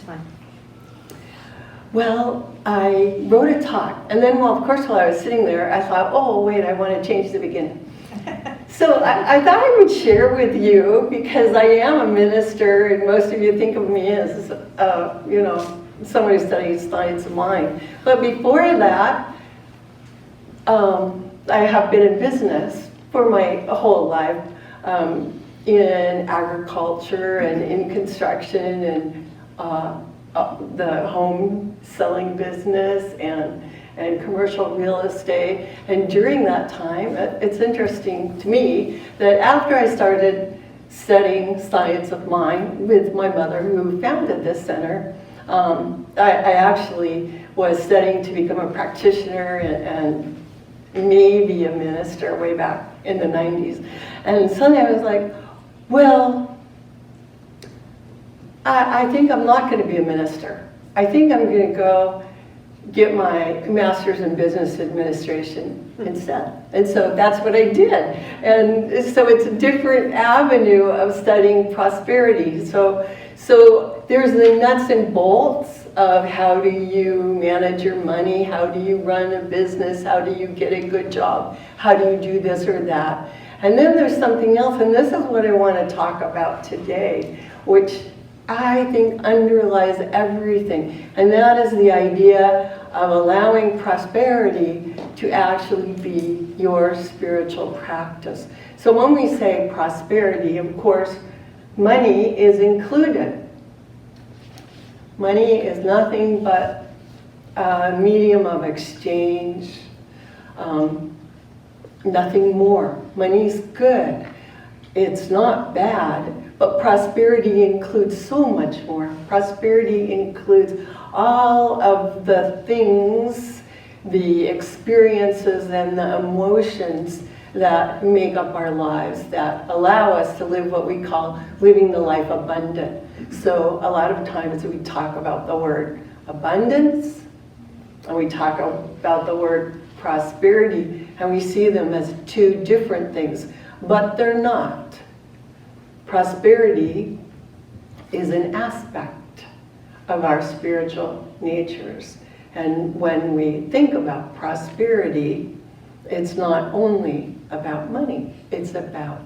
time? Well, I wrote a talk, and then, well, of course, while I was sitting there, I thought, oh, wait, I want to change the beginning. So I thought I would share with you, because I am a minister, and most of you think of me as, you know, someone who studies science of mind. But before that, I have been in business for my whole life, in agriculture and in construction and the home selling business and commercial real estate. And during that time, it's interesting to me that after I started studying science of mind with my mother, who founded this center, I actually was studying to become a practitioner and maybe a minister way back in the 90s. And suddenly I was like, well, I think I'm not going to be a minister. I think I'm going to go get my master's in business administration instead. And so that's what I did. And so it's a different avenue of studying prosperity. So there's the nuts and bolts of how do you manage your money, how do you run a business, how do you get a good job, how do you do this or that. And then there's something else, and this is what I want to talk about today, which I think underlies everything, and that is the idea of allowing prosperity to actually be your spiritual practice. So when we say prosperity, of course, money is included. Money is nothing but a medium of exchange, nothing more. Money's good. It's not bad, but prosperity includes so much more. Prosperity includes all of the things, the experiences and the emotions that make up our lives, that allow us to live what we call living the life abundant. So a lot of times we talk about the word abundance, and we talk about the word prosperity, and we see them as two different things, but they're not. Prosperity is an aspect of our spiritual natures. And when we think about prosperity, it's not only about money, it's about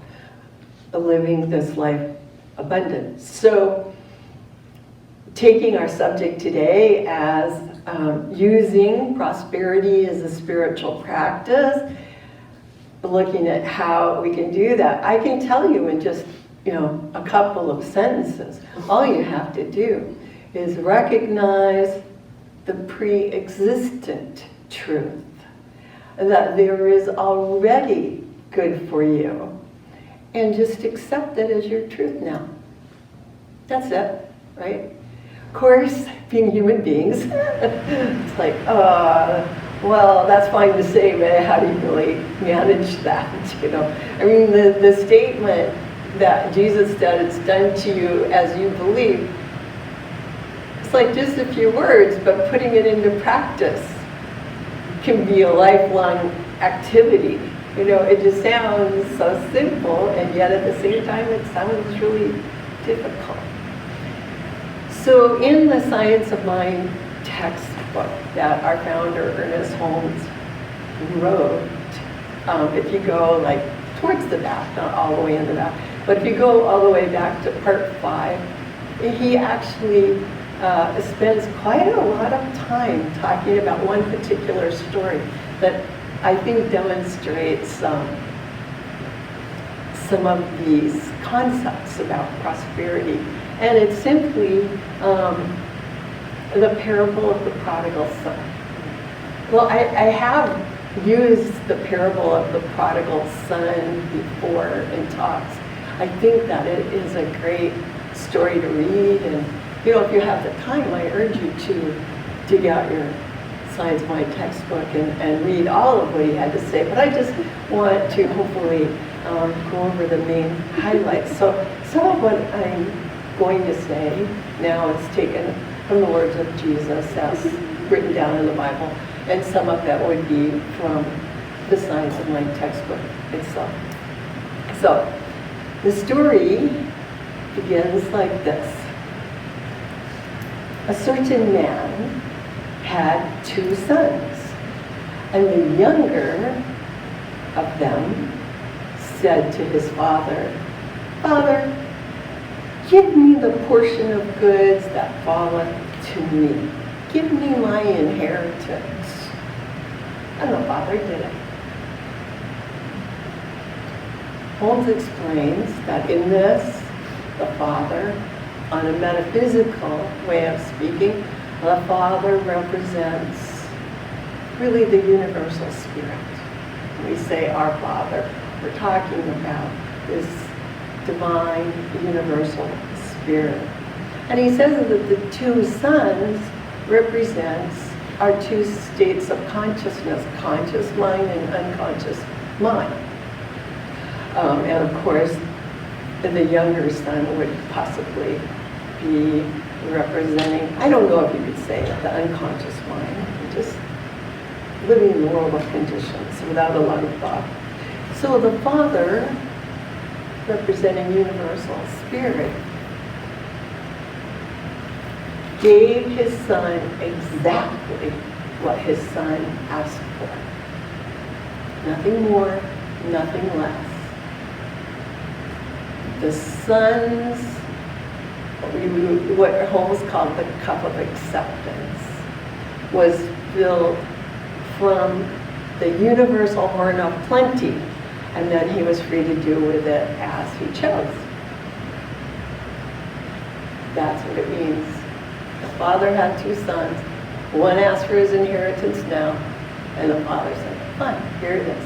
living this life abundant. So taking our subject today as using prosperity as a spiritual practice, looking at how we can do that, I can tell you in just a couple of sentences. All you have to do is recognize the pre-existent truth that there is already good for you, and just accept it as your truth now. That's it, right? Of course, being human beings, it's like, well, that's fine to say, but how do you really manage that? I mean, the statement that Jesus said, it's done to you as you believe, it's like just a few words, but putting it into practice can be a lifelong activity. It just sounds so simple, and yet at the same time it sounds really difficult. So in the Science of Mind textbook that our founder, Ernest Holmes, wrote, if you go like towards the back, not all the way in the back, but if you go all the way back to part 5, he actually spends quite a lot of time talking about one particular story that I think demonstrates some of these concepts about prosperity. And it's simply the parable of the prodigal son. Well, I have used the parable of the prodigal son before in talks. I think that it is a great story to read, and if you have the time, I urge you to dig out your Science of Mind textbook and read all of what he had to say. But I just want to hopefully go over the main highlights. So some of what I'm going to say now is taken from the words of Jesus as written down in the Bible, and some of that would be from the Science of Mind textbook itself. So the story begins like this. a certain man had 2 sons, and the younger of them said to his father, "Father, give me the portion of goods that falleth to me. Give me my inheritance." And the father did it. Holmes explains that in this, the father, on a metaphysical way of speaking, the Father represents really the universal spirit. When we say our Father, we're talking about this divine universal spirit. And he says that the 2 sons represents our 2 states of consciousness, conscious mind and unconscious mind. And of course, the younger son would possibly be representing, I don't know if you could say it, the unconscious mind, just living in the world of conditions without a lot of thought. So the Father, representing universal spirit, gave his son exactly what his son asked for. Nothing more, nothing less. The son's, what Holmes called the cup of acceptance, was filled from the universal horn of plenty, and then he was free to do with it as he chose. That's what it means. The father had 2 sons. One asked for his inheritance now, and the father said, "Fine, here it is."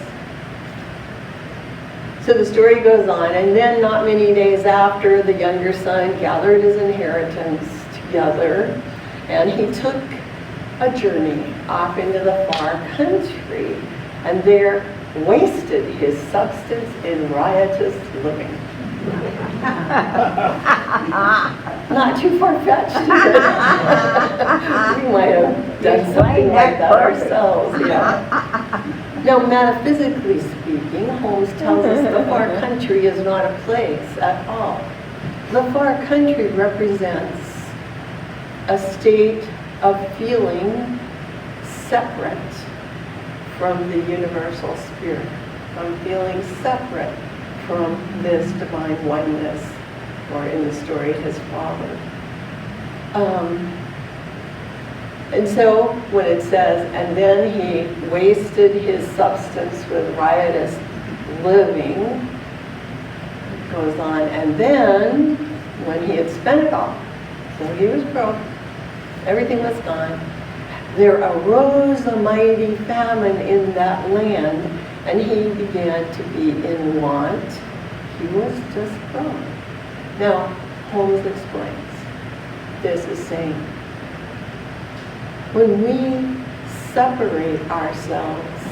So the story goes on, and then not many days after, the younger son gathered his inheritance together, and he took a journey off into the far country, and there wasted his substance in riotous living. Not too far-fetched, is it? We might have done something like that ourselves, yeah. Now, metaphysically speaking, Holmes tells us the far country is not a place at all. The far country represents a state of feeling separate from the universal spirit, from feeling separate from this divine oneness, or in the story, his father. And so when it says, and then he wasted his substance with riotous living, it goes on, and then when he had spent it all, so he was broke, everything was gone, there arose a mighty famine in that land, and he began to be in want. He was just gone. Now, Holmes explains, this is saying, when we separate ourselves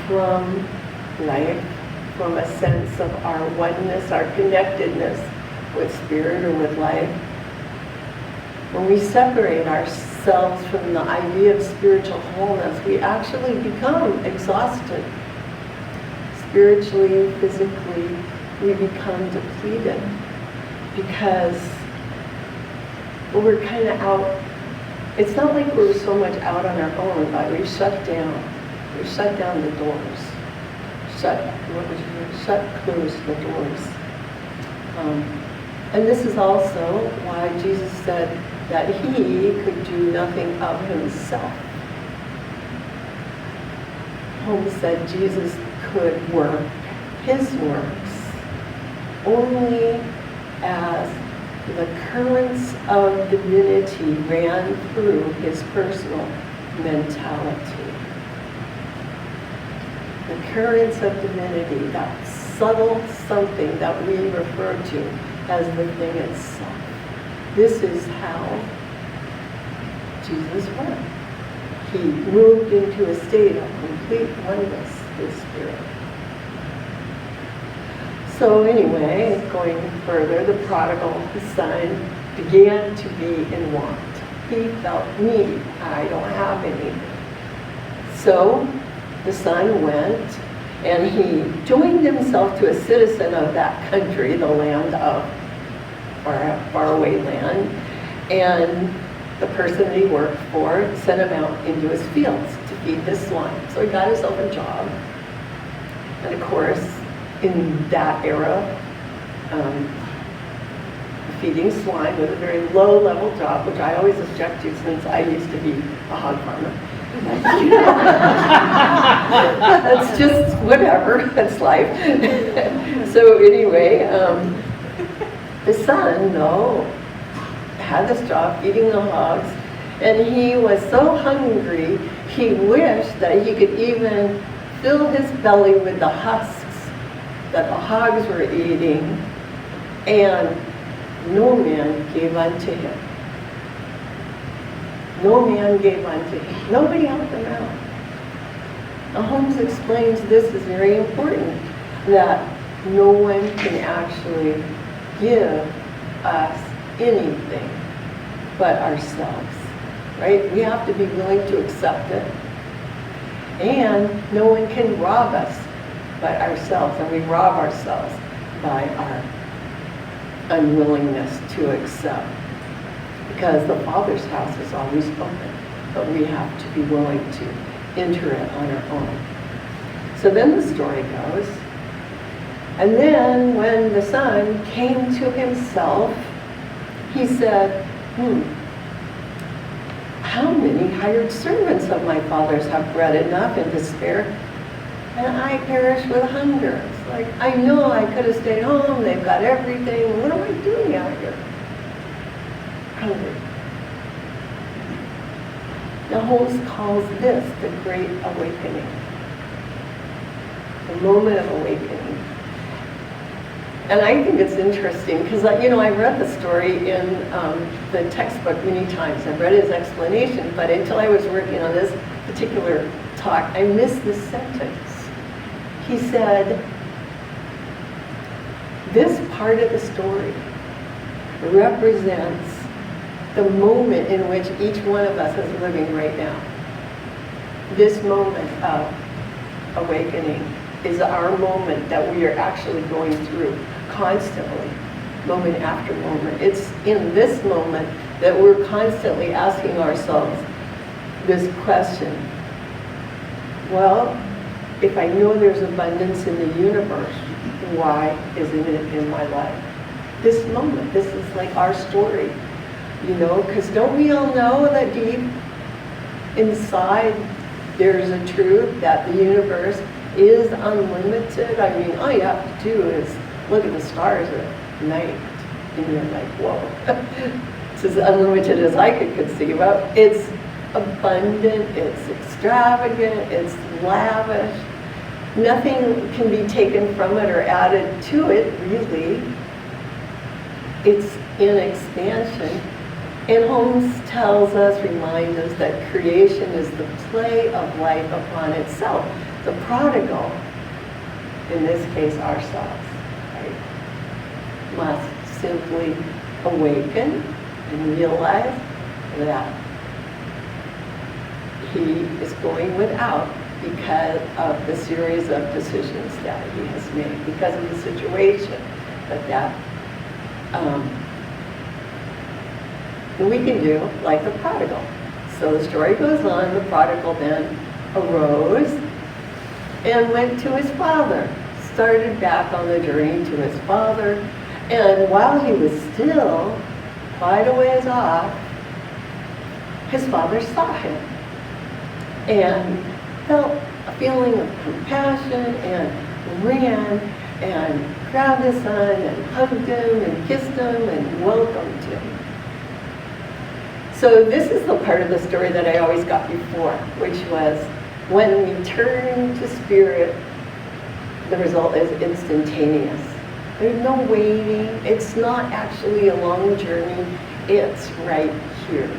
from life, from a sense of our oneness, our connectedness with spirit or with life, when we separate ourselves from the idea of spiritual wholeness, we actually become exhausted. Spiritually, physically, we become depleted because we're kind of out. It's not like we're so much out on our own, but we've shut down. We've shut down the doors. Closed the doors. And this is also why Jesus said that he could do nothing of himself. Holmes said Jesus could work his works only as the currents of divinity ran through his personal mentality. The currents of divinity, that subtle something that we refer to as the thing itself. This is how Jesus worked. He moved into a state of complete oneness with Spirit. So anyway, going further, the prodigal son began to be in want. He felt needy. I don't have anything. So the son went and he joined himself to a citizen of that country, the land of faraway land, And the person that he worked for sent him out into his fields to feed this swine. So he got himself a job. And of course, in that era, feeding swine was a very low-level job, which I always object to since I used to be a hog farmer. That's just whatever, that's life. So anyway, the son, though, had this job feeding the hogs, and he was so hungry, he wished that he could even fill his belly with the husks that the hogs were eating, and no man gave unto him. No man gave unto him. Nobody helped him out. Now Holmes explains this is very important, that no one can actually give us anything but ourselves, right? We have to be willing to accept it. And no one can rob us but ourselves, and we rob ourselves by our unwillingness to accept. Because the Father's house is always open, but we have to be willing to enter it on our own. So then the story goes, and then when the son came to himself, he said, how many hired servants of my father's have bread enough and to spare, and I perish with hunger. It's like, I know I could have stayed home, they've got everything, what am I doing out here? Hungry. Now Holmes calls this the Great Awakening, the moment of awakening. And I think it's interesting because, I read the story in the textbook many times. I've read his explanation, but until I was working on this particular talk, I missed this sentence. He said, this part of the story represents the moment in which each one of us is living right now. This moment of awakening is our moment that we are actually going through constantly, moment after moment. It's in this moment that we're constantly asking ourselves this question. Well, if I know there's abundance in the universe, why isn't it in my life? This moment, this is like our story, because don't we all know that deep inside there's a truth that the universe is unlimited? I mean, all you have to do is look at the stars at night, and you're like, whoa, it's as unlimited as I could conceive of. It's abundant, it's extravagant, it's lavish. Nothing can be taken from it or added to it, really. It's in expansion. And Holmes tells us, reminds us that creation is the play of life upon itself. The prodigal, in this case ourselves, right, must simply awaken and realize that he is going without because of the series of decisions that he has made, because of the situation that we can do like the prodigal. So the story goes on, the prodigal then arose and went to his father, started back on the journey to his father, and while he was still quite a ways off, his father saw him and felt a feeling of compassion and ran and grabbed his son and hugged him and kissed him and welcomed him. So this is the part of the story that I always got before, which was when we turn to spirit, the result is instantaneous. There's no waiting. It's not actually a long journey. It's right here.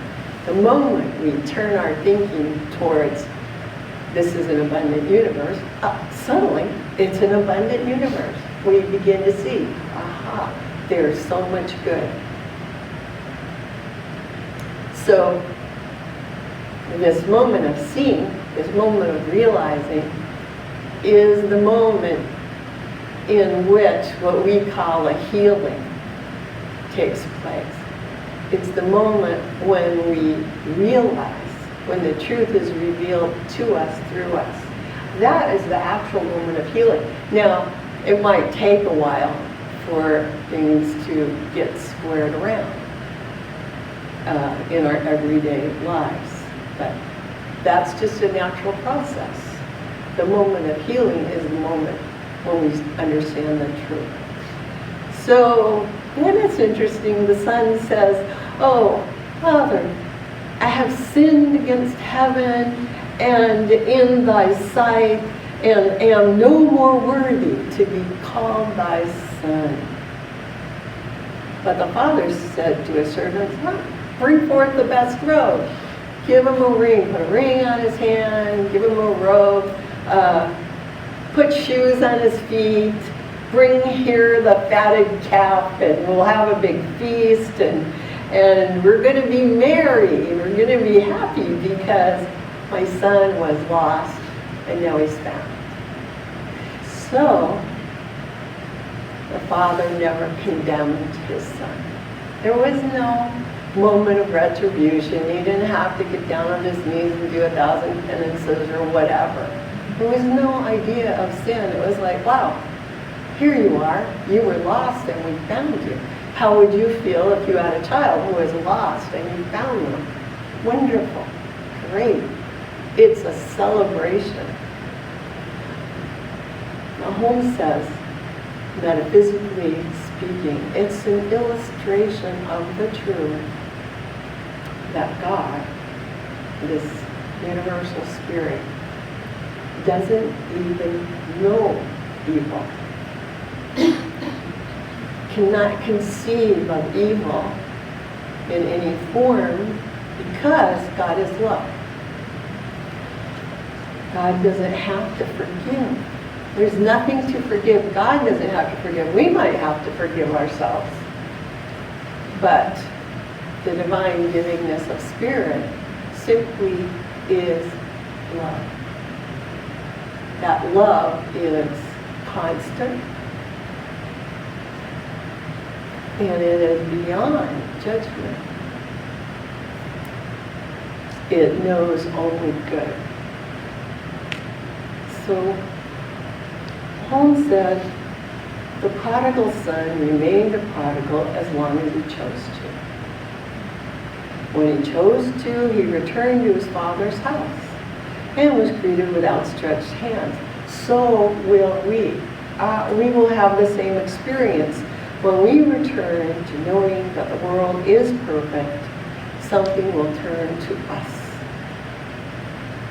The moment we turn our thinking towards this is an abundant universe, suddenly it's an abundant universe. We begin to see, aha, there's so much good. So this moment of seeing, this moment of realizing, is the moment in which what we call a healing takes place. It's the moment when we realize, when the truth is revealed to us, through us. That is the actual moment of healing. Now, it might take a while for things to get squared around in our everyday lives, but that's just a natural process. The moment of healing is the moment when we understand the truth. So then it's interesting, the son says, "Oh, Father, I have sinned against heaven and in thy sight, and am no more worthy to be called thy son." But the father said to his servants, "Bring forth the best robe. Give him a ring, put a ring on his hand, give him a robe, put shoes on his feet, bring here the fatted calf, and we'll have a big feast, and we're going to be merry, we're going to be happy because my son was lost and now he's found." So the father never condemned his son. There was no moment of retribution. He didn't have to get down on his knees and do 1,000 penances or whatever. There was no idea of sin. It was like, wow, here you are. You were lost and we found you. How would you feel if you had a child who was lost and you found them? Wonderful. Great. It's a celebration. Now, Holmes says, metaphysically speaking, it's an illustration of the truth that God, this universal spirit, doesn't even know evil, cannot conceive of evil in any form because God is love. God doesn't have to forgive. There's nothing to forgive. God doesn't have to forgive. We might have to forgive ourselves. But the divine givingness of spirit simply is love. That love is constant. And it is beyond judgment. It knows only good. So Holmes said, the prodigal son remained a prodigal as long as he chose to. When he chose to, he returned to his father's house and was greeted with outstretched hands. So will we. We will have the same experience. When we return to knowing that the world is perfect, something will turn to us.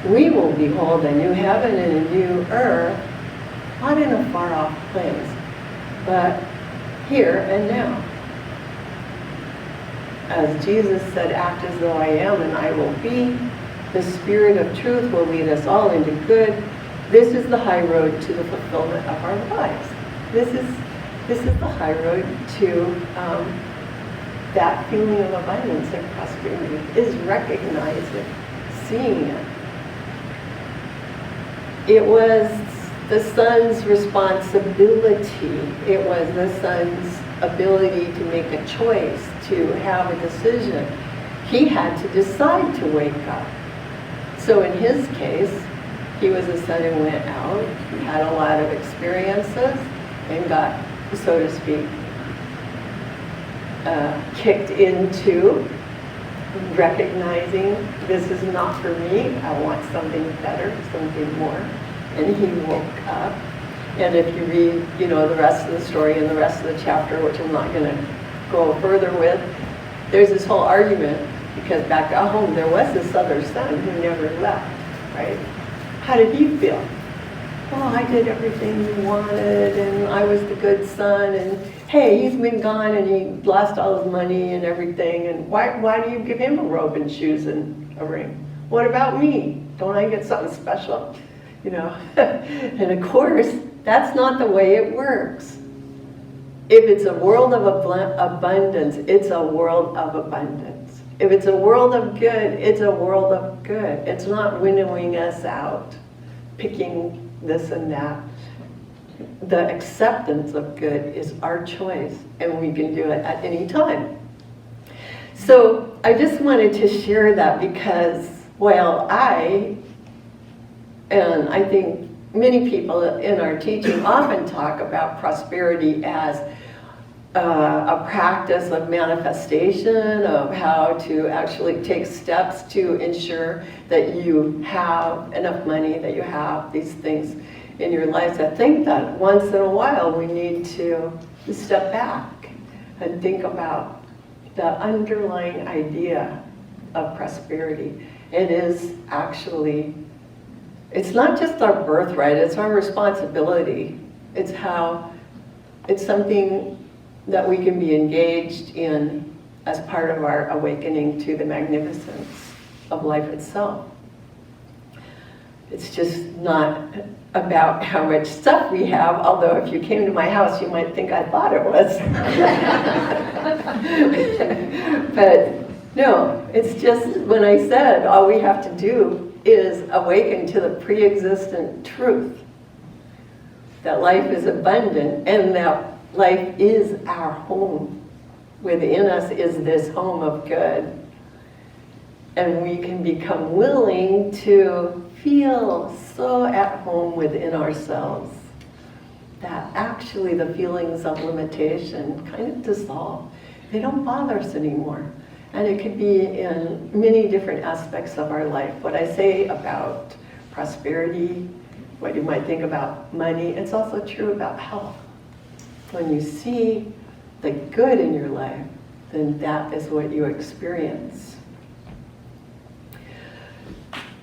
We will behold a new heaven and a new earth, not in a far-off place, but here and now. As Jesus said, act as though I am and I will be. The Spirit of truth will lead us all into good. This is the high road to the fulfillment of our lives. This is the high road to that feeling of abundance and prosperity, is recognizing, seeing it. It was the son's responsibility. It was the son's ability to make a choice, to have a decision. He had to decide to wake up. So in his case, he was a son who went out, had a lot of experiences, and got, so to speak, kicked into recognizing this is not for me, I want something better, something more. And he woke up. And if you read, the rest of the story and the rest of the chapter, which I'm not going to go further with, there's this whole argument, because back at home there was this other son who never left, right? How did he feel? Well, I did everything you wanted, and I was the good son, and hey, he's been gone, and he lost all his money and everything, and why do you give him a robe and shoes and a ring? What about me? Don't I get something special? And of course, that's not the way it works. If it's a world of abundance, it's a world of abundance. If it's a world of good, it's a world of good. It's not winnowing us out, picking this and that. The acceptance of good is our choice, and we can do it at any time. So I just wanted to share that because while and I think many people in our teaching often talk about prosperity as a practice of manifestation, of how to actually take steps to ensure that you have enough money, that you have these things in your lives. I think that once in a while we need to step back and think about the underlying idea of prosperity. It is actually, it's not just our birthright, it's our responsibility. It's something that we can be engaged in as part of our awakening to the magnificence of life itself. It's just not about how much stuff we have, although if you came to my house, you might think I thought it was. But no, it's just when I said all we have to do is awaken to the pre-existent truth that life is abundant and that life is our home. Within us is this home of good. And we can become willing to feel so at home within ourselves that actually the feelings of limitation kind of dissolve. They don't bother us anymore. And it could be in many different aspects of our life. What I say about prosperity, what you might think about money, it's also true about health. When you see the good in your life, then that is what you experience.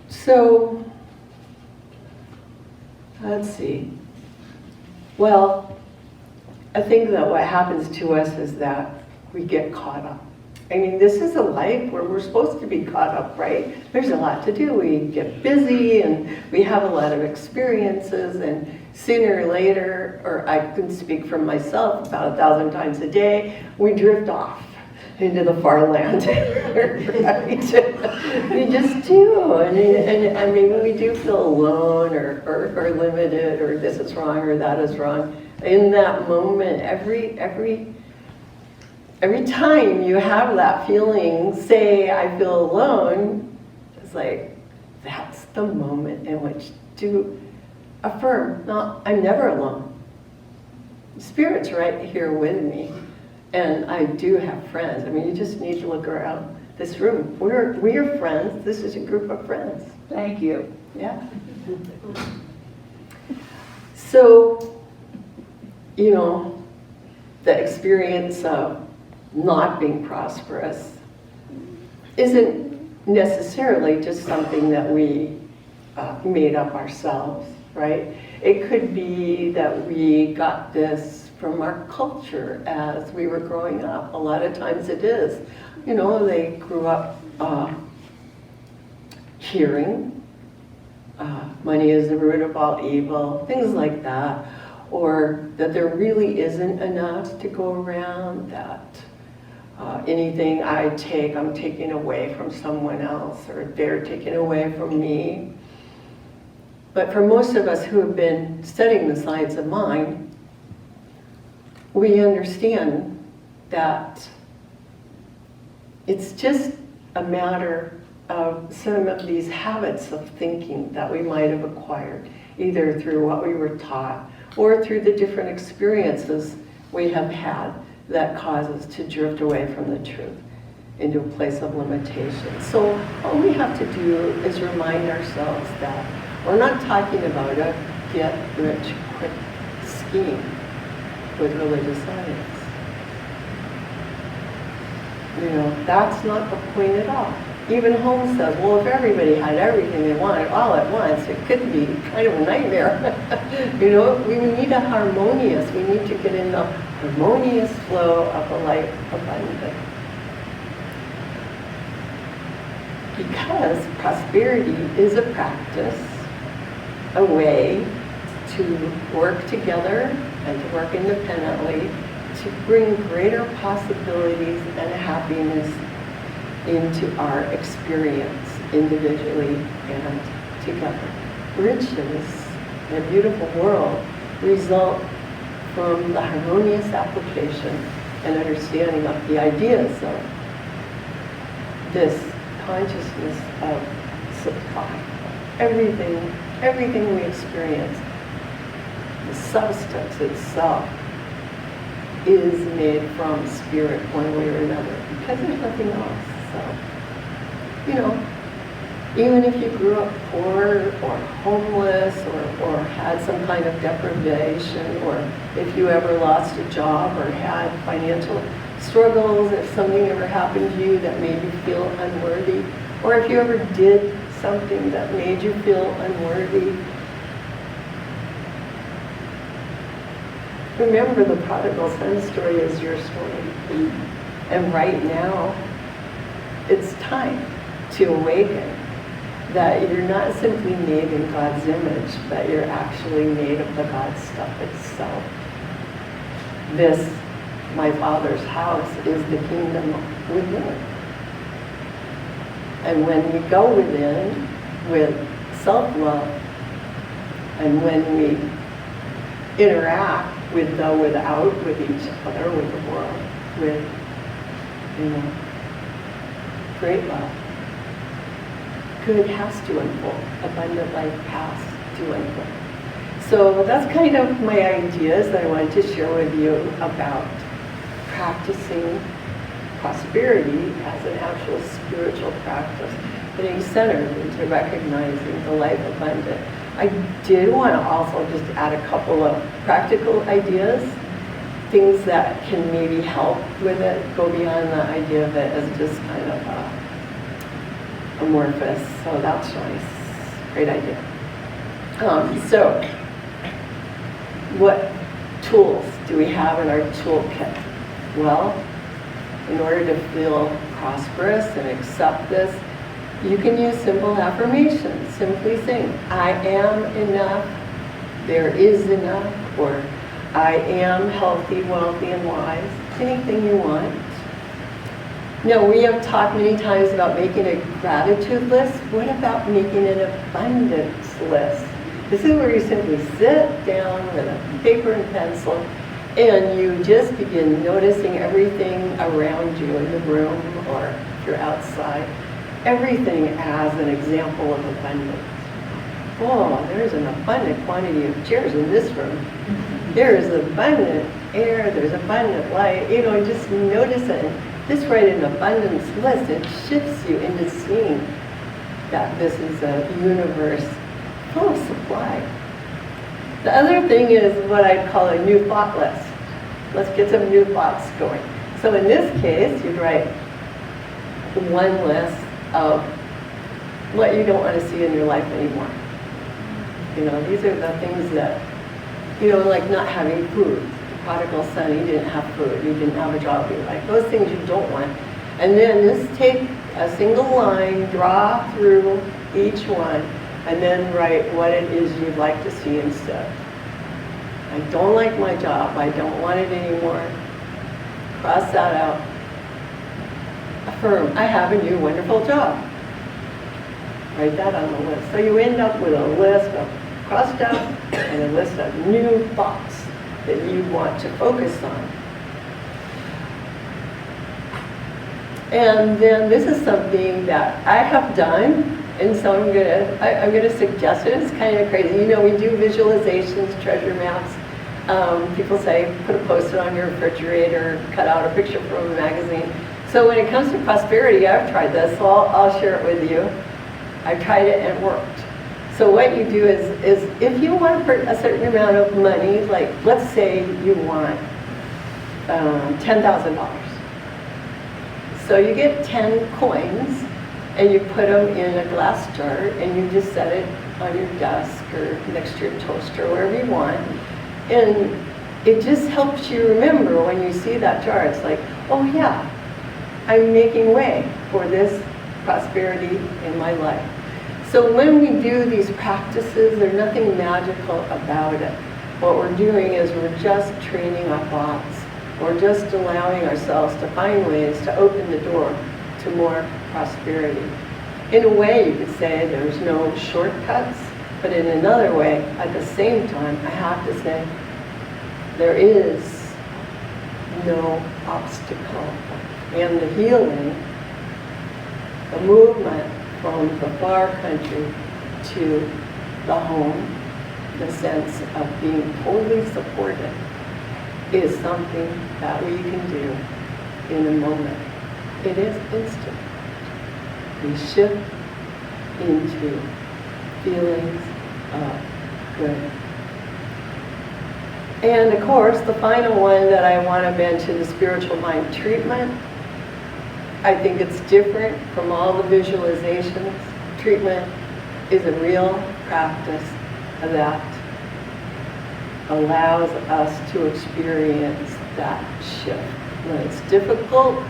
So, let's see. Well, I think that what happens to us is that we get caught up. I mean, this is a life where we're supposed to be caught up, right? There's a lot to do. We get busy and we have a lot of experiences, and sooner or later, or I can speak for myself about 1,000 times a day, we drift off into the far land, right? We just do, and I mean, we do feel alone or limited, or this is wrong or that is wrong. In that moment, every time you have that feeling, say, I feel alone, it's like, that's the moment in which to affirm, no, I'm never alone. Spirit's right here with me. And I do have friends. I mean, you just need to look around this room. We're friends. This is a group of friends. Thank you. Yeah. So, you know, the experience of not being prosperous isn't necessarily just something that we made up ourselves, right? It could be that we got this from our culture as we were growing up. A lot of times it is. You know, they grew up hearing money is the root of all evil, things like that, or that there really isn't enough to go around, that anything I take, I'm taking away from someone else, or they're taking away from me. But for most of us who have been studying the science of mind, we understand that it's just a matter of some of these habits of thinking that we might have acquired, either through what we were taught or through the different experiences we have had that cause us to drift away from the truth into a place of limitation. So all we have to do is remind ourselves that we're not talking about a get-rich-quick scheme with religious science. You know, that's not the point at all. Even Holmes says, well, if everybody had everything they wanted all at once, it could be kind of a nightmare. You know, we need a harmonious, we need to get in the harmonious flow of a life abundant. Because prosperity is a practice, a way to work together and to work independently to bring greater possibilities and happiness into our experience individually and together. Riches in a beautiful world result from the harmonious application and understanding of the ideas of this consciousness of supply. Everything we experience, the substance itself, is made from spirit one way or another, because there's nothing else. So, you know, even if you grew up poor or homeless or had some kind of deprivation, or if you ever lost a job or had financial struggles, if something ever happened to you that made you feel unworthy, or if you ever did something that made you feel unworthy, remember the prodigal son story is your story. And right now, it's time to awaken that you're not simply made in God's image, but you're actually made of the God stuff itself. This, my Father's house, is the kingdom within. And when we go within with self-love, and when we interact with the without, with each other, with the world, with, great love, good has to unfold. Abundant life has to unfold. So that's kind of my ideas that I wanted to share with you about practicing prosperity as an actual spiritual practice, getting centered into recognizing the life abundant. I did want to also just add a couple of practical ideas, things that can maybe help with it, go beyond the idea of it as just kind of amorphous. So that's nice. Great idea. So, what tools do we have in our toolkit? Well, in order to feel prosperous and accept this, you can use simple affirmations. Simply saying, I am enough, there is enough, or I am healthy, wealthy, and wise. Anything you want. Now, we have talked many times about making a gratitude list. What about making an abundance list? This is where you simply sit down with a paper and pencil and you just begin noticing everything around you in the room, or if you're outside, everything as an example of abundance. Oh, there's an abundant quantity of chairs in this room. There is abundant air, there's abundant light. Just notice it. Just write an abundance list. It shifts you into seeing that this is a universe full of supply. The other thing is what I'd call a new thought list. Let's get some new thoughts going. So in this case, you'd write one list of what you don't want to see in your life anymore. These are the things that, like not having food. The prodigal son, he didn't have food, he didn't have a job, like those things you don't want. And then just take a single line, draw through each one, and then write what it is you'd like to see instead. I don't like my job, I don't want it anymore. Cross that out. Affirm, I have a new wonderful job. Write that on the list. So you end up with a list of crossed out and a list of new thoughts that you want to focus on. And then this is something that I have done, and so I'm gonna suggest it. It's kind of crazy. We do visualizations, treasure maps. People say put a post-it on your refrigerator, cut out a picture from a magazine. So when it comes to prosperity, I've tried this, so I'll share it with you. I've tried it and it worked. So what you do is if you want a certain amount of money, like let's say you want $10,000. So you get 10 coins and you put them in a glass jar and you just set it on your desk or next to your toaster, wherever you want. And it just helps you remember when you see that jar, it's like, oh yeah, I'm making way for this prosperity in my life. So when we do these practices, there's nothing magical about it. What we're doing is we're just training our thoughts. We're just allowing ourselves to find ways to open the door to more prosperity. In a way, you could say there's no shortcuts, but in another way, at the same time, I have to say there is no obstacle. And the healing the movement from the far country to the home, the sense of being totally supported, is something that we can do in a moment. It is instant. We shift into feelings of good. And of course, the final one that I want to mention is spiritual mind treatment. I think it's different from all the visualizations. Treatment is a real practice that allows us to experience that shift. When it's difficult,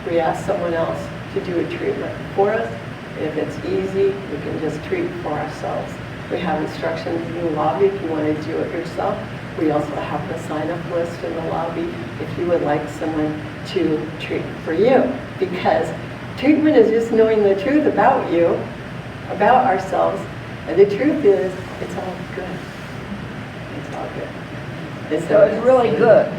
we ask someone else to do a treatment for us. If it's easy, we can just treat for ourselves. We have instructions in the lobby if you want to do it yourself. We also have the sign-up list in the lobby if you would like someone to treat for you. Because treatment is just knowing the truth about you, about ourselves, and the truth is, it's all good. It's all good. So it's really good.